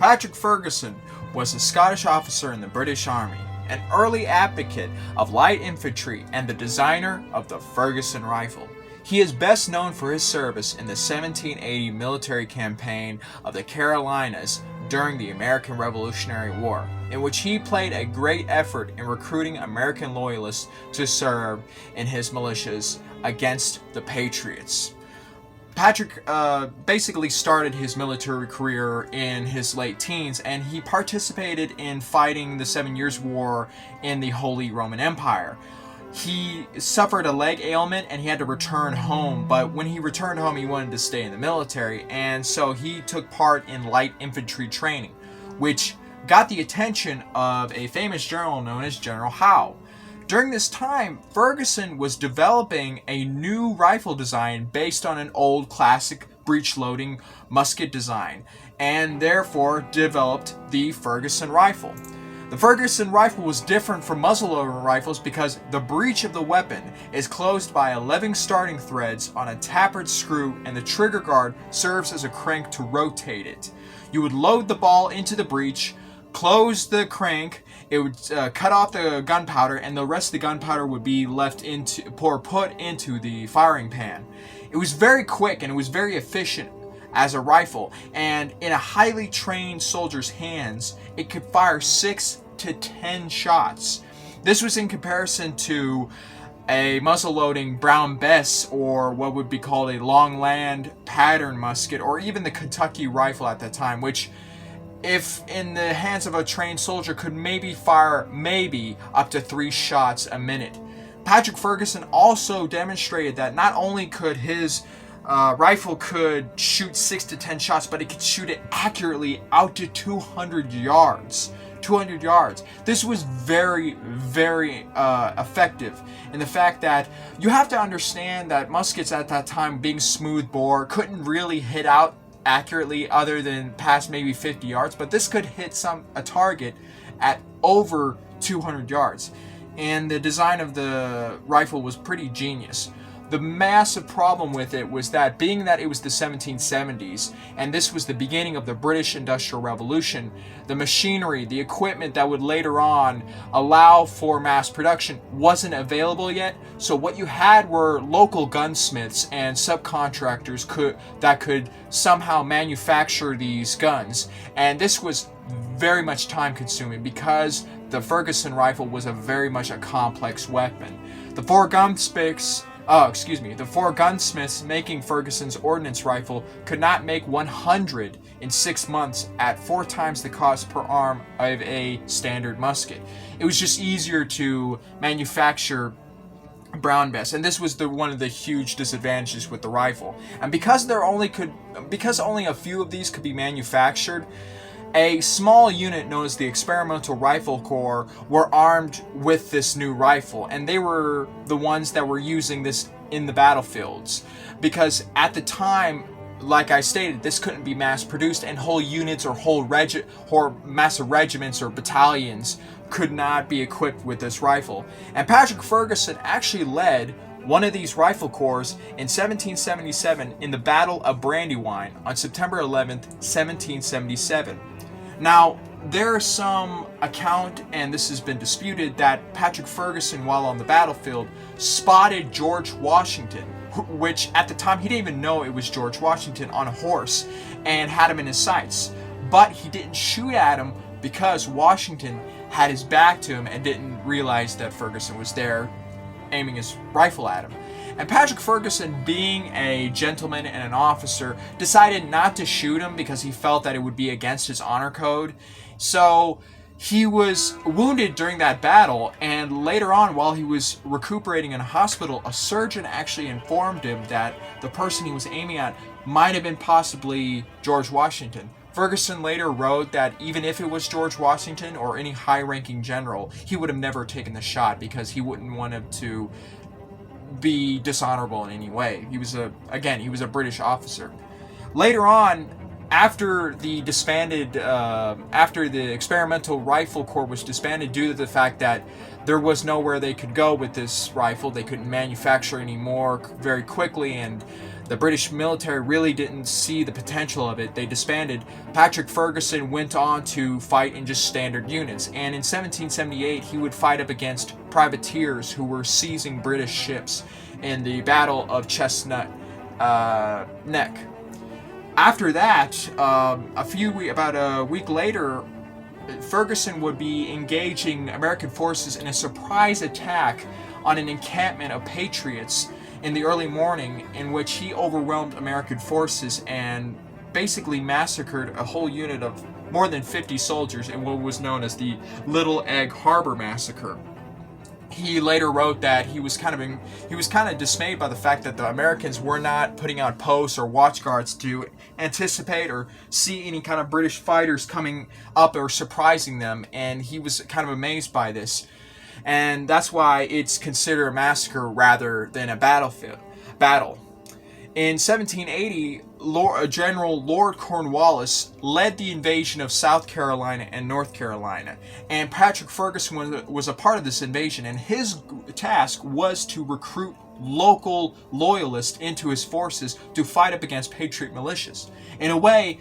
Patrick Ferguson was a Scottish officer in the British Army, an early advocate of light infantry, and the designer of the Ferguson rifle. He is best known for his service in the 1780 military campaign of the Carolinas during the American Revolutionary War, in which he played a great effort in recruiting American loyalists to serve in his militias against the Patriots. Patrick basically started his military career in his late teens, and he participated in fighting the 7 Years' War in the Holy Roman Empire. He suffered a leg ailment and he had to return home, but when he returned home he wanted to stay in the military, and so he took part in light infantry training, which got the attention of a famous general known as General Howe. During this time, Ferguson was developing a new rifle design based on an old classic breech-loading musket design, and therefore developed the Ferguson rifle. The Ferguson rifle was different from muzzleloader rifles because the breech of the weapon is closed by 11 starting threads on a tapered screw, and the trigger guard serves as a crank to rotate it. You would load the ball into the breech, close the crank, it would cut off the gunpowder, and the rest of the gunpowder would be put into the firing pan. It was very quick and it was very efficient as a rifle, and in a highly trained soldier's hands, it could fire 6 to 10 shots. This was in comparison to a muzzle-loading Brown Bess, or what would be called a Longland pattern musket, or even the Kentucky rifle at that time, which, if in the hands of a trained soldier, could maybe fire up to 3 shots a minute. Patrick Ferguson also demonstrated that not only could his rifle could shoot 6 to 10 shots, but it could shoot it accurately out to 200 yards. 200 yards. This was very, very effective in the fact that you have to understand that muskets at that time, being smooth bore, couldn't really hit out accurately other than past maybe 50 yards, but this could hit a target at over 200 yards. And the design of the rifle was pretty genius. The massive problem with it was that, being that it was the 1770s, and this was the beginning of the British Industrial Revolution, the machinery, the equipment that would later on allow for mass production wasn't available yet. So what you had were local gunsmiths and subcontractors that could somehow manufacture these guns. And this was very much time consuming because the Ferguson rifle was very much a complex weapon. The four gunsmiths making Ferguson's ordnance rifle could not make 100 in 6 months at 4 times the cost per arm of a standard musket. It was just easier to manufacture Brown Bess, and this was one of the huge disadvantages with the rifle. And because only a few of these could be manufactured, a small unit known as the Experimental Rifle Corps were armed with this new rifle, and they were the ones that were using this in the battlefields, because at the time, like I stated, this couldn't be mass produced, and whole units or massive regiments or battalions could not be equipped with this rifle. And Patrick Ferguson actually led one of these rifle corps in 1777 in the Battle of Brandywine on September 11th, 1777. Now, there is some account, and this has been disputed, that Patrick Ferguson, while on the battlefield, spotted George Washington, which at the time he didn't even know it was George Washington on a horse, and had him in his sights. But he didn't shoot at him because Washington had his back to him and didn't realize that Ferguson was there aiming his rifle at him. And Patrick Ferguson, being a gentleman and an officer, decided not to shoot him because he felt that it would be against his honor code. So he was wounded during that battle, and later on, while he was recuperating in a hospital, a surgeon actually informed him that the person he was aiming at might have been possibly George Washington. Ferguson later wrote that even if it was George Washington or any high-ranking general, he would have never taken the shot because he wouldn't want him to be dishonorable in any way. He was a British officer. Later on, after the Experimental Rifle Corps was disbanded due to the fact that there was nowhere they could go with this rifle, they couldn't manufacture anymore very quickly, and The British military really didn't see the potential of it. They disbanded. Patrick Ferguson went on to fight in just standard units, and in 1778 he would fight up against privateers who were seizing British ships in the Battle of Chestnut Neck. After that, about a week later, Ferguson would be engaging American forces in a surprise attack on an encampment of patriots in the early morning, in which he overwhelmed American forces and basically massacred a whole unit of more than 50 soldiers in what was known as the Little Egg Harbor Massacre. He later wrote that he was kind of dismayed by the fact that the Americans were not putting out posts or watch guards to anticipate or see any kind of British fighters coming up or surprising them, and he was kind of amazed by this. And that's why it's considered a massacre rather than a battle. In 1780, General Lord Cornwallis led the invasion of South Carolina and North Carolina, and Patrick Ferguson was a part of this invasion, and his task was to recruit local loyalists into his forces to fight up against Patriot militias. In a way,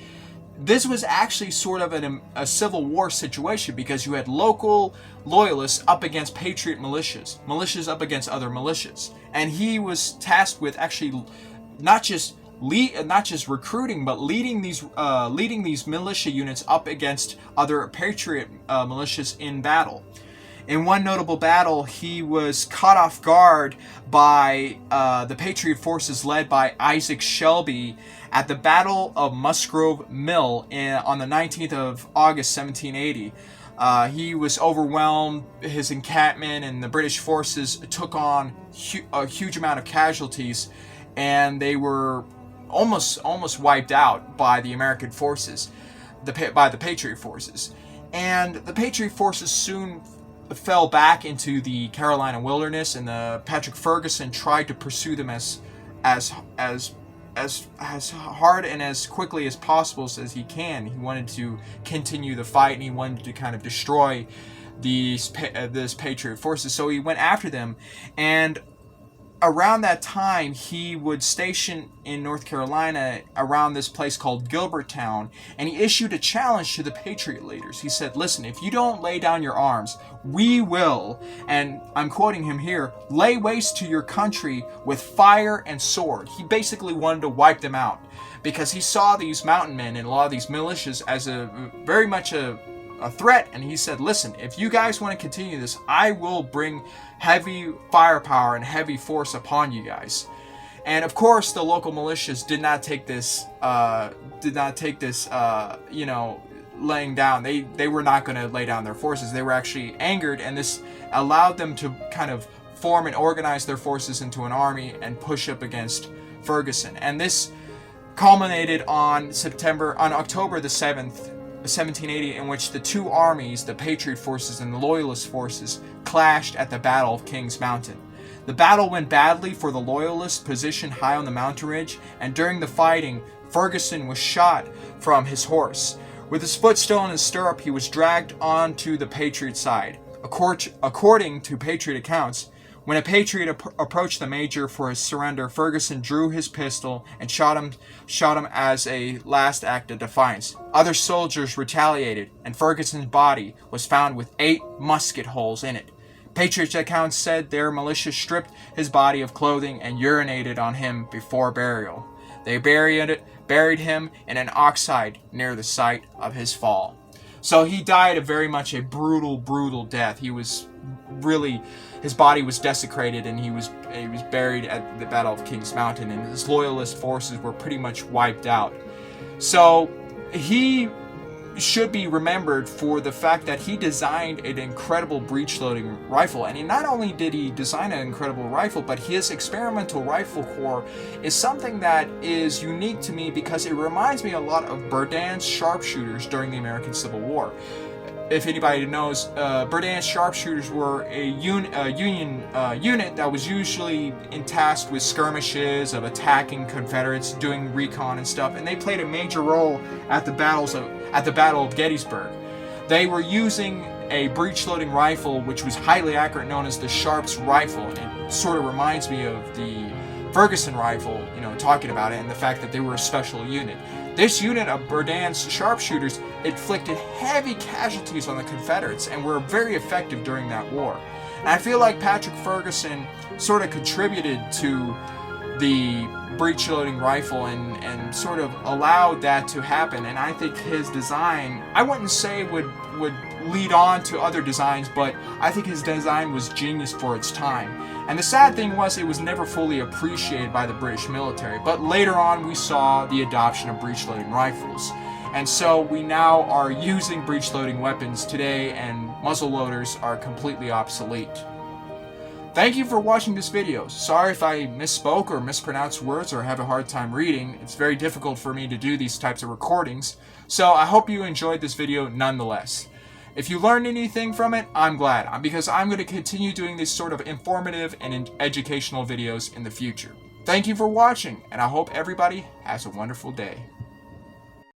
this was actually sort of a civil war situation, because you had local loyalists up against Patriot militias up against other militias, and he was tasked with actually not just recruiting, but leading these militia units up against other Patriot militias in battle. In one notable battle, he was caught off guard by the Patriot forces led by Isaac Shelby at the Battle of Musgrove Mill on the 19th of August, 1780. He was overwhelmed. His encampment and the British forces took on a huge amount of casualties, and they were almost wiped out by the American forces, by the Patriot forces. And the Patriot forces soon fell back into the Carolina wilderness, and Patrick Ferguson tried to pursue them as hard and as quickly as possible as he can. He wanted to continue the fight, and he wanted to kind of destroy this Patriot forces. So he went after them, and around that time, he would station in North Carolina around this place called Gilberttown, and he issued a challenge to the Patriot leaders. He said, listen, if you don't lay down your arms, we will, and I'm quoting him here, lay waste to your country with fire and sword. He basically wanted to wipe them out, because he saw these mountain men and a lot of these militias as very much a threat, and he said, listen, if you guys want to continue this, I will bring heavy firepower and heavy force upon you guys. And of course, the local militias did not take this laying down. They were not going to lay down their forces. They were actually angered, and this allowed them to kind of form and organize their forces into an army and push up against Ferguson. And this culminated on October the 7th, 1780, in which the two armies, the Patriot forces and the Loyalist forces, clashed at the Battle of Kings Mountain. The battle went badly for the Loyalists positioned high on the mountain ridge, and during the fighting, Ferguson was shot from his horse. With his foot still in his stirrup, he was dragged onto the Patriot side. According to Patriot accounts, when a Patriot approached the major for his surrender, Ferguson drew his pistol and shot him as a last act of defiance. Other soldiers retaliated, and Ferguson's body was found with 8 musket holes in it. Patriot accounts said their militia stripped his body of clothing and urinated on him before burial. They buried him in an oxide near the site of his fall. So he died very much a brutal death. His body was desecrated, and he was buried at the Battle of Kings Mountain, and his Loyalist forces were pretty much wiped out. So he should be remembered for the fact that he designed an incredible breech-loading rifle. And not only did he design an incredible rifle, but his experimental rifle core is something that is unique to me, because it reminds me a lot of Berdan's sharpshooters during the American Civil War. If anybody knows, Berdan's sharpshooters were a Union unit that was usually tasked with skirmishes of attacking Confederates, doing recon and stuff, and they played a major role at the Battle of Gettysburg. They were using a breech-loading rifle which was highly accurate, known as the Sharps rifle, and it sort of reminds me of the Ferguson rifle, talking about it and the fact that they were a special unit. This unit of Berdan's sharpshooters inflicted heavy casualties on the Confederates and were very effective during that war. And I feel like Patrick Ferguson sort of contributed to the breech loading rifle and sort of allowed that to happen. And I think his design, I wouldn't say would lead on to other designs, but I think his design was genius for its time. And the sad thing was, it was never fully appreciated by the British military. But later on, we saw the adoption of breech loading rifles. And so we now are using breech loading weapons today, and muzzle loaders are completely obsolete. Thank you for watching this video. Sorry if I misspoke or mispronounced words or have a hard time reading. It's very difficult for me to do these types of recordings. So I hope you enjoyed this video nonetheless. If you learned anything from it, I'm glad, because I'm going to continue doing these sort of informative and educational videos in the future. Thank you for watching, and I hope everybody has a wonderful day.